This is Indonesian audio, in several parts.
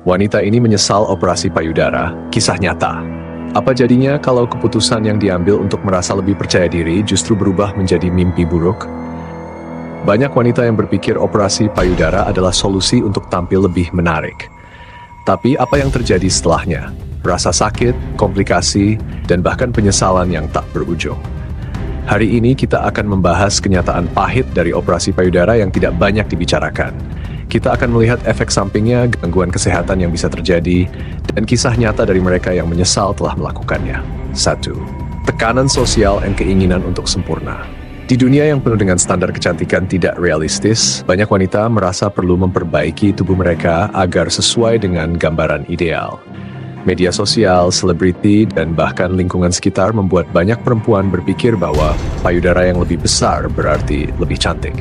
Wanita ini menyesal operasi payudara, kisah nyata. Apa jadinya kalau keputusan yang diambil untuk merasa lebih percaya diri justru berubah menjadi mimpi buruk? Banyak wanita yang berpikir operasi payudara adalah solusi untuk tampil lebih menarik. Tapi apa yang terjadi setelahnya? Rasa sakit, komplikasi, dan bahkan penyesalan yang tak berujung. Hari ini kita akan membahas kenyataan pahit dari operasi payudara yang tidak banyak dibicarakan. Kita akan melihat efek sampingnya, gangguan kesehatan yang bisa terjadi, dan kisah nyata dari mereka yang menyesal telah melakukannya. 1. Tekanan sosial dan keinginan untuk sempurna. Di dunia yang penuh dengan standar kecantikan tidak realistis, banyak wanita merasa perlu memperbaiki tubuh mereka agar sesuai dengan gambaran ideal. Media sosial, selebriti, dan bahkan lingkungan sekitar membuat banyak perempuan berpikir bahwa payudara yang lebih besar berarti lebih cantik.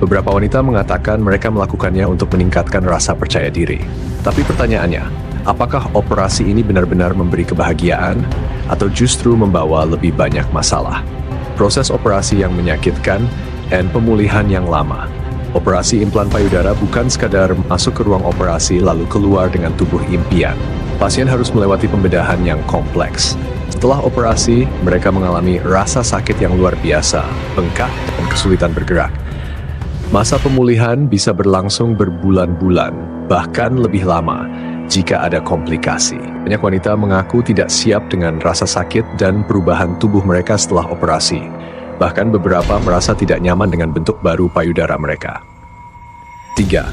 Beberapa wanita mengatakan mereka melakukannya untuk meningkatkan rasa percaya diri. Tapi pertanyaannya, apakah operasi ini benar-benar memberi kebahagiaan atau justru membawa lebih banyak masalah? Proses operasi yang menyakitkan dan pemulihan yang lama. Operasi implan payudara bukan sekadar masuk ke ruang operasi lalu keluar dengan tubuh impian. Pasien harus melewati pembedahan yang kompleks. Setelah operasi, mereka mengalami rasa sakit yang luar biasa, bengkak, dan kesulitan bergerak. Masa pemulihan bisa berlangsung berbulan-bulan, bahkan lebih lama jika ada komplikasi. Banyak wanita mengaku tidak siap dengan rasa sakit dan perubahan tubuh mereka setelah operasi. Bahkan beberapa merasa tidak nyaman dengan bentuk baru payudara mereka. 3.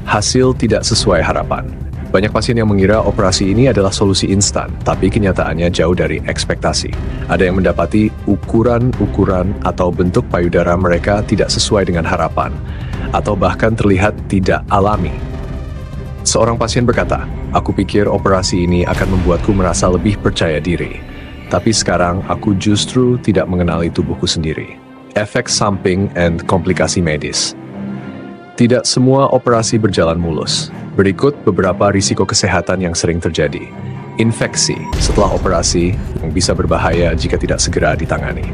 Hasil tidak sesuai harapan. Banyak pasien yang mengira operasi ini adalah solusi instan, tapi kenyataannya jauh dari ekspektasi. Ada yang mendapati ukuran atau bentuk payudara mereka tidak sesuai dengan harapan, atau bahkan terlihat tidak alami. Seorang pasien berkata, "Aku pikir operasi ini akan membuatku merasa lebih percaya diri. Tapi sekarang aku justru tidak mengenali tubuhku sendiri." Efek samping dan komplikasi medis. Tidak semua operasi berjalan mulus. Berikut beberapa risiko kesehatan yang sering terjadi. Infeksi setelah operasi yang bisa berbahaya jika tidak segera ditangani.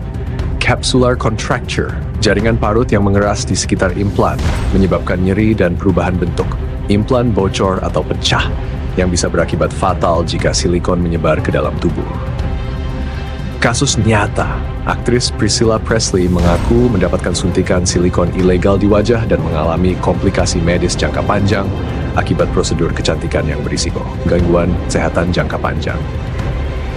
Capsular contracture, jaringan parut yang mengeras di sekitar implan, menyebabkan nyeri dan perubahan bentuk. Implan bocor atau pecah, yang bisa berakibat fatal jika silikon menyebar ke dalam tubuh. Kasus nyata, aktris Priscilla Presley mengaku mendapatkan suntikan silikon ilegal di wajah dan mengalami komplikasi medis jangka panjang akibat prosedur kecantikan yang berisiko. Gangguan kesehatan jangka panjang.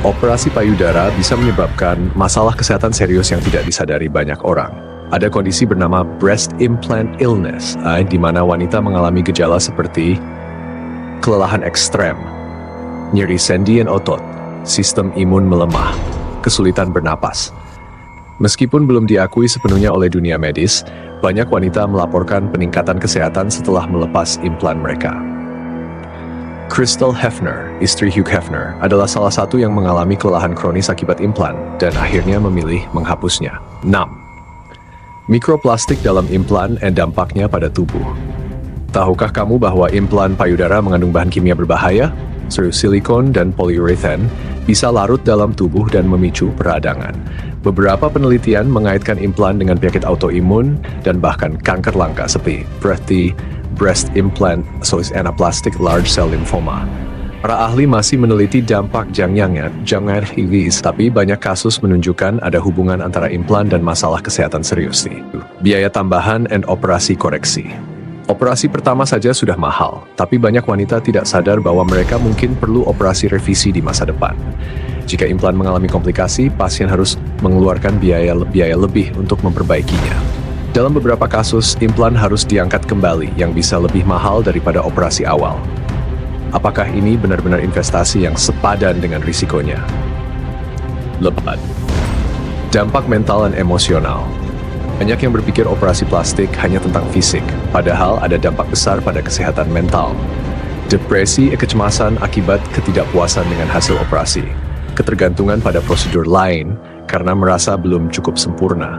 Operasi payudara bisa menyebabkan masalah kesehatan serius yang tidak disadari banyak orang. Ada kondisi bernama breast implant illness, di mana wanita mengalami gejala seperti kelelahan ekstrem, nyeri sendi dan otot, sistem imun melemah, kesulitan bernapas. Meskipun belum diakui sepenuhnya oleh dunia medis, banyak wanita melaporkan peningkatan kesehatan setelah melepas implan mereka. Crystal Hefner, istri Hugh Hefner, adalah salah satu yang mengalami kelelahan kronis akibat implan dan akhirnya memilih menghapusnya. 6. Mikroplastik dalam implan dan dampaknya pada tubuh. Tahukah kamu bahwa implan payudara mengandung bahan kimia berbahaya? Silikon dan polyurethane bisa larut dalam tubuh dan memicu peradangan. Beberapa penelitian mengaitkan implan dengan penyakit autoimun dan bahkan kanker langka seperti breast implant associated anaplastic large cell lymphoma. Para ahli masih meneliti dampak jangka HIV, tapi banyak kasus menunjukkan ada hubungan antara implan dan masalah kesehatan serius. Biaya tambahan dan operasi koreksi. Operasi pertama saja sudah mahal, tapi banyak wanita tidak sadar bahwa mereka mungkin perlu operasi revisi di masa depan. Jika implan mengalami komplikasi, pasien harus mengeluarkan biaya lebih untuk memperbaikinya. Dalam beberapa kasus, implan harus diangkat kembali yang bisa lebih mahal daripada operasi awal. Apakah ini benar-benar investasi yang sepadan dengan risikonya? Lebat. Dampak mental dan emosional. Banyak yang berpikir operasi plastik hanya tentang fisik, padahal ada dampak besar pada kesehatan mental. Depresi, kecemasan akibat ketidakpuasan dengan hasil operasi. Ketergantungan pada prosedur lain karena merasa belum cukup sempurna.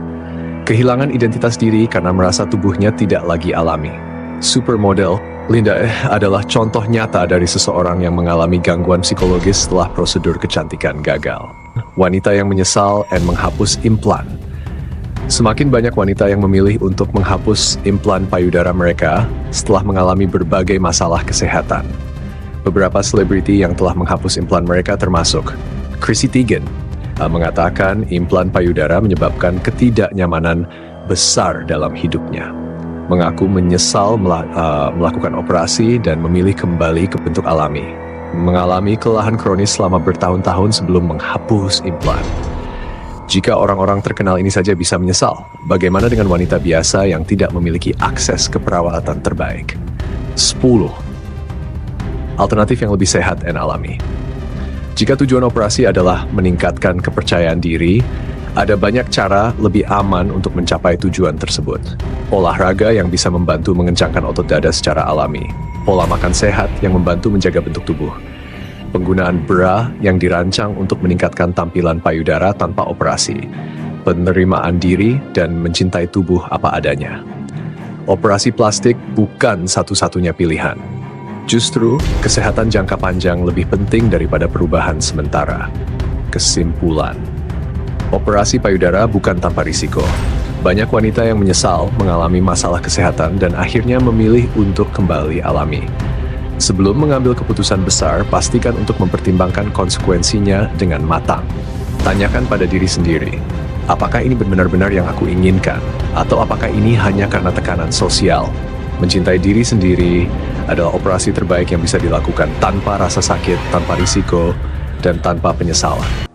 Kehilangan identitas diri karena merasa tubuhnya tidak lagi alami. Supermodel Linda adalah contoh nyata dari seseorang yang mengalami gangguan psikologis setelah prosedur kecantikan gagal. Wanita yang menyesal dan menghapus implan. Semakin banyak wanita yang memilih untuk menghapus implan payudara mereka setelah mengalami berbagai masalah kesehatan. Beberapa selebriti yang telah menghapus implan mereka termasuk Chrissy Teigen, mengatakan implan payudara menyebabkan ketidaknyamanan besar dalam hidupnya. Mengaku menyesal melakukan operasi dan memilih kembali ke bentuk alami. Mengalami kelelahan kronis selama bertahun-tahun sebelum menghapus implan. Jika orang-orang terkenal ini saja bisa menyesal, bagaimana dengan wanita biasa yang tidak memiliki akses ke perawatan terbaik? 10. Alternatif yang lebih sehat dan alami. Jika tujuan operasi adalah meningkatkan kepercayaan diri, ada banyak cara lebih aman untuk mencapai tujuan tersebut. Olahraga yang bisa membantu mengencangkan otot dada secara alami. Pola makan sehat yang membantu menjaga bentuk tubuh. Penggunaan bra yang dirancang untuk meningkatkan tampilan payudara tanpa operasi, penerimaan diri, dan mencintai tubuh apa adanya. Operasi plastik bukan satu-satunya pilihan. Justru, kesehatan jangka panjang lebih penting daripada perubahan sementara. Kesimpulan, operasi payudara bukan tanpa risiko. Banyak wanita yang menyesal mengalami masalah kesehatan dan akhirnya memilih untuk kembali alami. Sebelum mengambil keputusan besar, pastikan untuk mempertimbangkan konsekuensinya dengan matang. Tanyakan pada diri sendiri, apakah ini benar-benar yang aku inginkan? Atau apakah ini hanya karena tekanan sosial? Mencintai diri sendiri adalah operasi terbaik yang bisa dilakukan tanpa rasa sakit, tanpa risiko, dan tanpa penyesalan.